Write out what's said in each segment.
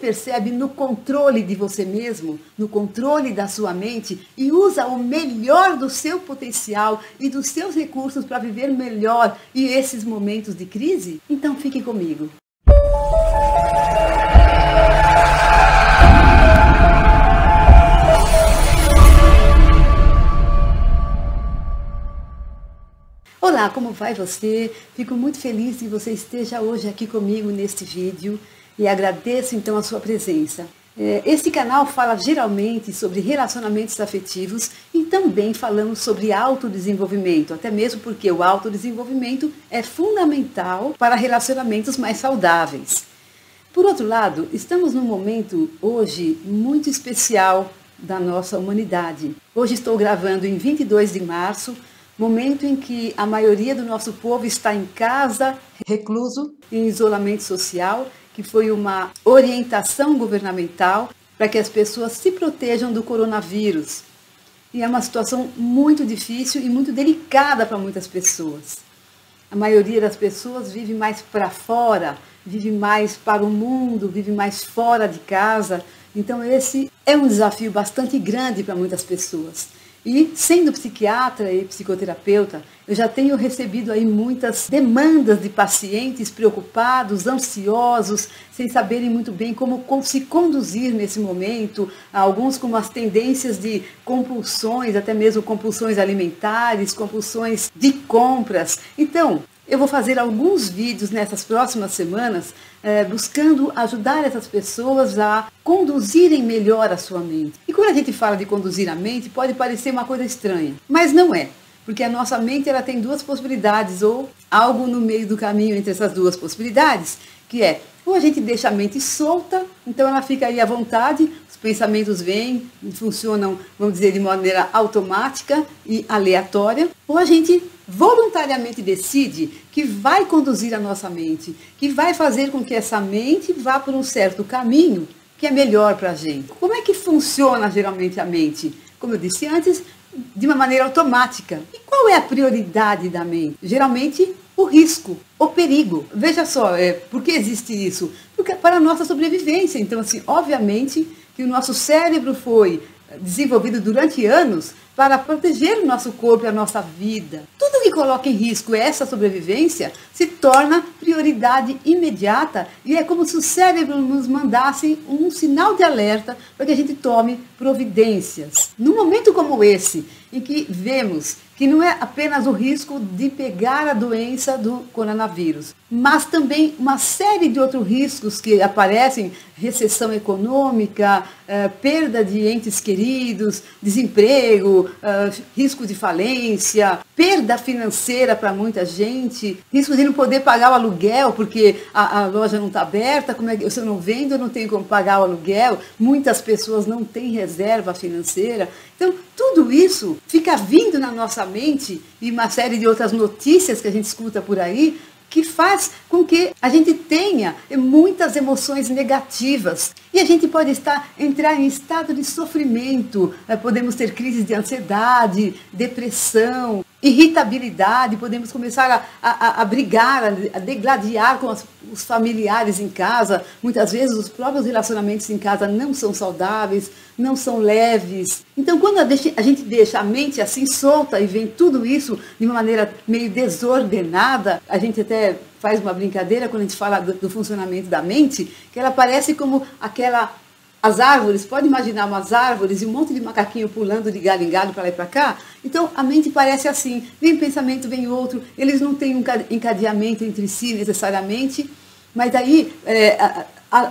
percebe no controle de você mesmo, no controle da sua mente e usa o melhor do seu potencial e dos seus recursos para viver melhor e esses momentos de crise? Então fique comigo. Olá, como vai você? Fico muito feliz que você esteja hoje aqui comigo neste vídeo e agradeço então a sua presença. Este canal fala geralmente sobre relacionamentos afetivos e também falamos sobre autodesenvolvimento, até mesmo porque o autodesenvolvimento é fundamental para relacionamentos mais saudáveis. Por outro lado, estamos num momento hoje muito especial da nossa humanidade. Hoje estou gravando em 22 de março, momento em que a maioria do nosso povo está em casa, recluso, em isolamento social, que foi uma orientação governamental para que as pessoas se protejam do coronavírus. E é uma situação muito difícil e muito delicada para muitas pessoas. A maioria das pessoas vive mais para fora, vive mais para o mundo, vive mais fora de casa. Então esse é um desafio bastante grande para muitas pessoas. E, sendo psiquiatra e psicoterapeuta, eu já tenho recebido aí muitas demandas de pacientes preocupados, ansiosos, sem saberem muito bem como se conduzir nesse momento, alguns com umas tendências de compulsões, até mesmo compulsões alimentares, compulsões de compras. Então, eu vou fazer alguns vídeos nessas próximas semanas, buscando ajudar essas pessoas a conduzirem melhor a sua mente. E quando a gente fala de conduzir a mente, pode parecer uma coisa estranha, mas não é. Porque a nossa mente ela tem duas possibilidades, ou algo no meio do caminho entre essas duas possibilidades, que é, ou a gente deixa a mente solta, então ela fica aí à vontade, os pensamentos vêm, funcionam, vamos dizer, de maneira automática e aleatória, ou a gente voluntariamente decide que vai conduzir a nossa mente, que vai fazer com que essa mente vá por um certo caminho que é melhor para a gente. Como é que funciona geralmente a mente? Como eu disse antes, de uma maneira automática. E qual é a prioridade da mente? Geralmente, o risco, o perigo. Veja só, por que existe isso? Porque para a nossa sobrevivência. Então, assim, obviamente que o nosso cérebro foi desenvolvido durante anos para proteger o nosso corpo e a nossa vida. Tudo que coloca em risco essa sobrevivência se torna prioridade imediata e é como se o cérebro nos mandasse um sinal de alerta para que a gente tome providências. Num momento como esse, em que vemos que não é apenas o risco de pegar a doença do coronavírus, mas também uma série de outros riscos que aparecem, recessão econômica, perda de entes queridos, desemprego, risco de falência, perda financeira para muita gente, risco de não poder pagar o aluguel porque a loja não está aberta, como é que, se eu não vendo, eu não tenho como pagar o aluguel, muitas pessoas não têm reserva financeira. Então, tudo isso fica vindo na nossa mente e uma série de outras notícias que a gente escuta por aí, que faz com que a gente tenha muitas emoções negativas. E a gente pode entrar em estado de sofrimento, podemos ter crises de ansiedade, depressão, irritabilidade, podemos começar a brigar, a degladiar com os familiares em casa. Muitas vezes os próprios relacionamentos em casa não são saudáveis, não são leves. Então, quando a gente deixa a mente assim solta e vem tudo isso de uma maneira meio desordenada, a gente até faz uma brincadeira quando a gente fala do funcionamento da mente, que ela parece como as árvores, pode imaginar umas árvores e um monte de macaquinho pulando de galho em galho para lá e para cá? Então a mente parece assim, vem um pensamento, vem outro, eles não têm um encadeamento entre si necessariamente, mas aí,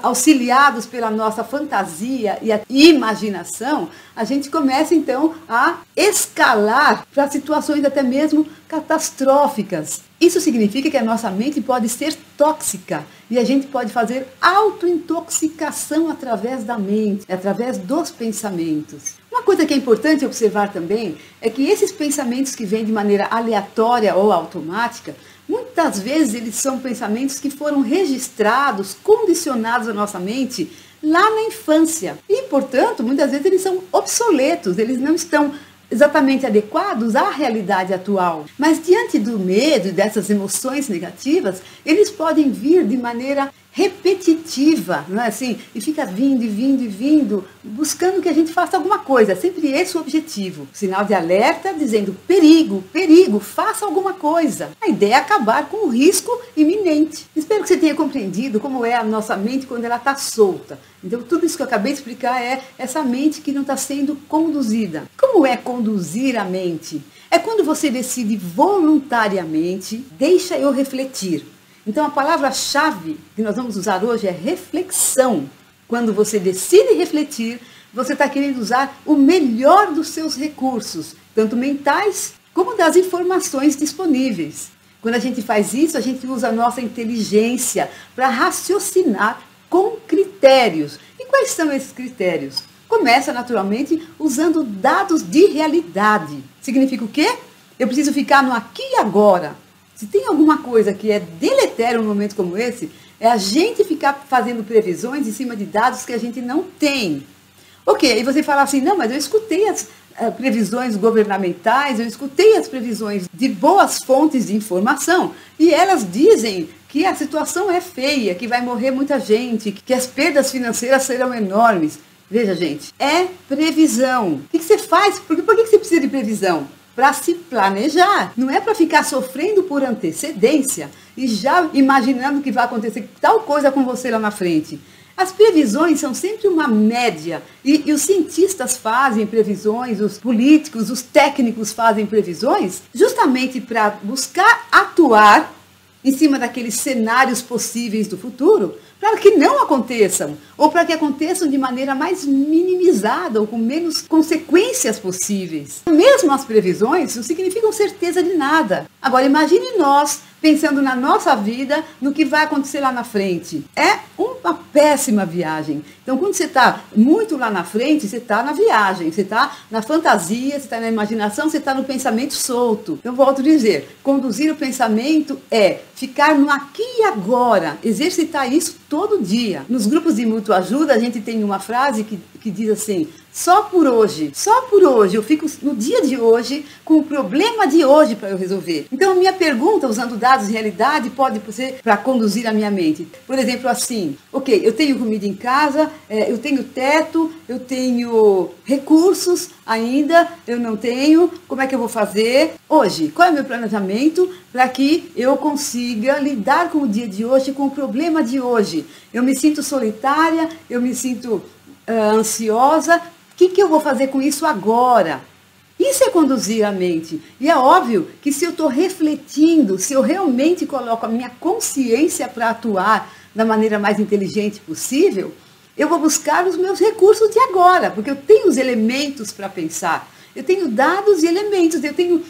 auxiliados pela nossa fantasia e a imaginação, a gente começa então a escalar para situações até mesmo catastróficas. Isso significa que a nossa mente pode ser tóxica e a gente pode fazer autointoxicação através da mente, através dos pensamentos. Uma coisa que é importante observar também é que esses pensamentos que vêm de maneira aleatória ou automática, muitas vezes eles são pensamentos que foram registrados, condicionados à nossa mente lá na infância. E, portanto, muitas vezes eles são obsoletos, eles não estão exatamente adequados à realidade atual. Mas diante do medo e dessas emoções negativas, eles podem vir de maneira repetitiva, não é assim? E fica vindo e vindo e vindo, buscando que a gente faça alguma coisa. Sempre esse o objetivo. Sinal de alerta dizendo perigo, perigo, faça alguma coisa. A ideia é acabar com o risco iminente. Espero que você tenha compreendido como é a nossa mente quando ela está solta. Então tudo isso que eu acabei de explicar é essa mente que não está sendo conduzida. Como é conduzir a mente? É quando você decide voluntariamente, deixa eu refletir. Então a palavra-chave que nós vamos usar hoje é reflexão. Quando você decide refletir, você está querendo usar o melhor dos seus recursos, tanto mentais como das informações disponíveis. Quando a gente faz isso, a gente usa a nossa inteligência para raciocinar com critérios. E quais são esses critérios? Começa naturalmente usando dados de realidade. Significa o quê? Eu preciso ficar no aqui e agora. Se tem alguma coisa que é deletério num momento como esse, é a gente ficar fazendo previsões em cima de dados que a gente não tem. Ok, aí você fala assim, não, mas eu escutei as previsões governamentais, eu escutei as previsões de boas fontes de informação e elas dizem que a situação é feia, que vai morrer muita gente, que as perdas financeiras serão enormes. Veja, gente, é previsão. O que você faz? Por que você precisa de previsão? Para se planejar, não é para ficar sofrendo por antecedência e já imaginando que vai acontecer tal coisa com você lá na frente. As previsões são sempre uma média e os cientistas fazem previsões, os políticos, os técnicos fazem previsões justamente para buscar atuar em cima daqueles cenários possíveis do futuro, para que não aconteçam, ou para que aconteçam de maneira mais minimizada, ou com menos consequências possíveis. Mesmo as previsões não significam certeza de nada. Agora imagine nós pensando na nossa vida, no que vai acontecer lá na frente. É uma péssima viagem. Então, quando você está muito lá na frente, você está na viagem, você está na fantasia, você está na imaginação, você está no pensamento solto. Então, volto a dizer, conduzir o pensamento é ficar no aqui e agora, exercitar isso todo dia. Nos grupos de mútua ajuda, a gente tem uma frase que diz assim, só por hoje, eu fico no dia de hoje com o problema de hoje para eu resolver. Então, minha pergunta, usando dados de realidade, pode ser para conduzir a minha mente. Por exemplo, assim, ok, eu tenho comida em casa, eu tenho teto, eu tenho recursos ainda, eu não tenho, como é que eu vou fazer? Hoje, qual é o meu planejamento para que eu consiga lidar com o dia de hoje, com o problema de hoje? Eu me sinto solitária, eu me sinto ansiosa, o que eu vou fazer com isso agora? Isso é conduzir a mente. E é óbvio que se eu estou refletindo, se eu realmente coloco a minha consciência para atuar da maneira mais inteligente possível, eu vou buscar os meus recursos de agora, porque eu tenho os elementos para pensar. Eu tenho dados e elementos, eu tenho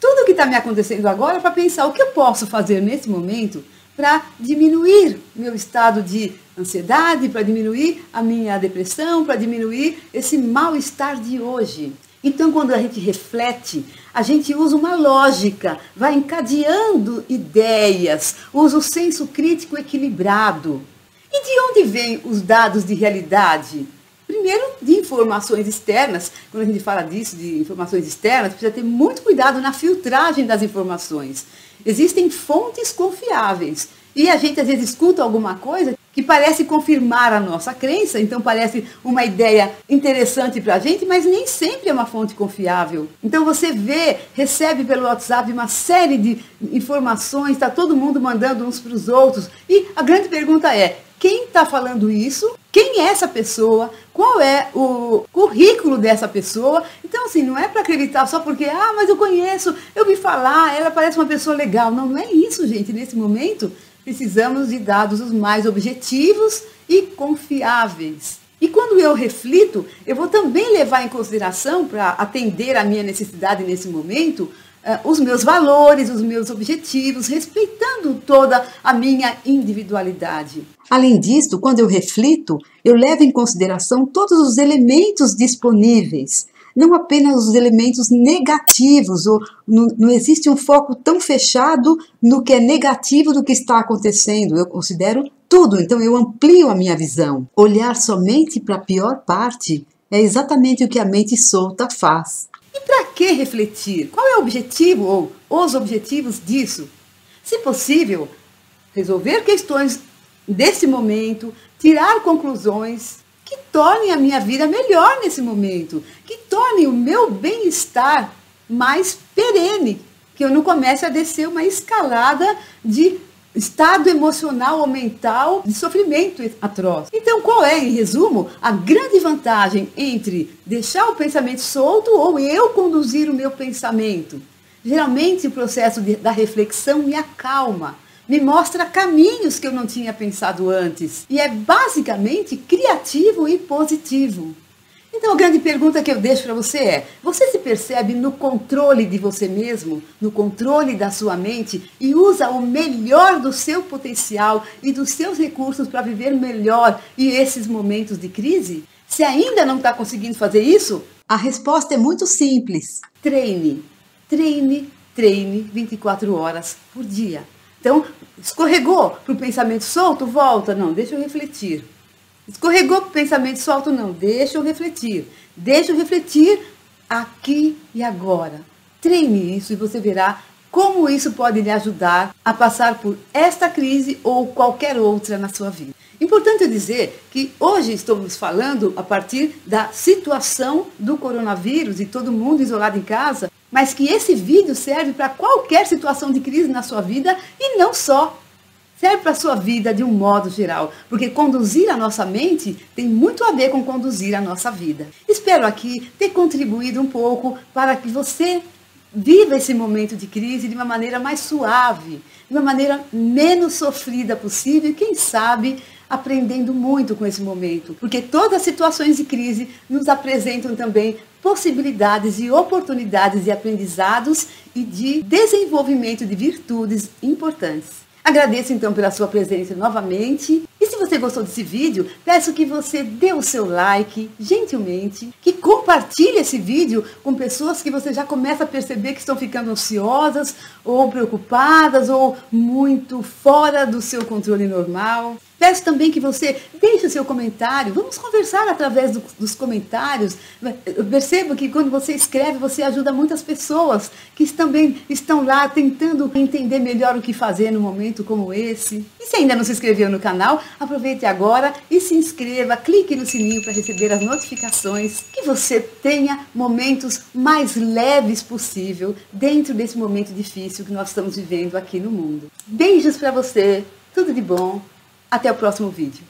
tudo o que está me acontecendo agora para pensar o que eu posso fazer nesse momento para diminuir meu estado de ansiedade, para diminuir a minha depressão, para diminuir esse mal-estar de hoje. Então, quando a gente reflete, a gente usa uma lógica, vai encadeando ideias, usa o senso crítico equilibrado. E de onde vêm os dados de realidade? Primeiro, de informações externas. Quando a gente fala disso, de informações externas, precisa ter muito cuidado na filtragem das informações. Existem fontes confiáveis. E a gente, às vezes, escuta alguma coisa que parece confirmar a nossa crença, então parece uma ideia interessante para a gente, mas nem sempre é uma fonte confiável. Então você recebe pelo WhatsApp uma série de informações, está todo mundo mandando uns para os outros. E a grande pergunta é, quem está falando isso? Quem é essa pessoa? Qual é o currículo dessa pessoa? Então, assim, não é para acreditar só porque, mas eu conheço, eu vi falar, ela parece uma pessoa legal. Não, não é isso, gente. Nesse momento, precisamos de dados os mais objetivos e confiáveis. E quando eu reflito, eu vou também levar em consideração, para atender a minha necessidade nesse momento, os meus valores, os meus objetivos, respeitando toda a minha individualidade. Além disso, quando eu reflito, eu levo em consideração todos os elementos disponíveis, não apenas os elementos negativos, ou não existe um foco tão fechado no que é negativo do que está acontecendo. Eu considero tudo, então eu amplio a minha visão. Olhar somente para a pior parte é exatamente o que a mente solta faz. E para que refletir? Qual é o objetivo ou os objetivos disso? Se possível, resolver questões desse momento, tirar conclusões que tornem a minha vida melhor nesse momento, que tornem o meu bem-estar mais perene, que eu não comece a descer uma escalada de estado emocional ou mental de sofrimento atroz. Então, qual é, em resumo, a grande vantagem entre deixar o pensamento solto ou eu conduzir o meu pensamento? Geralmente, o processo da reflexão me acalma, me mostra caminhos que eu não tinha pensado antes. E é basicamente criativo e positivo. Então, a grande pergunta que eu deixo para você é: você se percebe no controle de você mesmo, no controle da sua mente e usa o melhor do seu potencial e dos seus recursos para viver melhor e esses momentos de crise? Se ainda não está conseguindo fazer isso, a resposta é muito simples. Treine, treine, treine 24 horas por dia. Então, escorregou para o pensamento solto, volta. Não, deixa eu refletir. Escorregou para o pensamento solto, não, deixa eu refletir. Deixa eu refletir aqui e agora. Treine isso e você verá como isso pode lhe ajudar a passar por esta crise ou qualquer outra na sua vida. Importante dizer que hoje estamos falando a partir da situação do coronavírus e todo mundo isolado em casa, mas que esse vídeo serve para qualquer situação de crise na sua vida e não só. Serve para a sua vida de um modo geral, porque conduzir a nossa mente tem muito a ver com conduzir a nossa vida. Espero aqui ter contribuído um pouco para que você viva esse momento de crise de uma maneira mais suave, de uma maneira menos sofrida possível e, quem sabe, aprendendo muito com esse momento. Porque todas as situações de crise nos apresentam também possibilidades e oportunidades de aprendizados e de desenvolvimento de virtudes importantes. Agradeço então pela sua presença novamente. E se você gostou desse vídeo, peço que você dê o seu like, gentilmente, que compartilhe esse vídeo com pessoas que você já começa a perceber que estão ficando ansiosas, ou preocupadas, ou muito fora do seu controle normal. Peço também que você deixe o seu comentário, vamos conversar através dos comentários. Eu percebo que quando você escreve, você ajuda muitas pessoas que também estão lá tentando entender melhor o que fazer num momento como esse. E se ainda não se inscreveu no canal, aproveite agora e se inscreva, clique no sininho para receber as notificações, que você tenha momentos mais leves possível dentro desse momento difícil que nós estamos vivendo aqui no mundo. Beijos para você, tudo de bom. Até o próximo vídeo.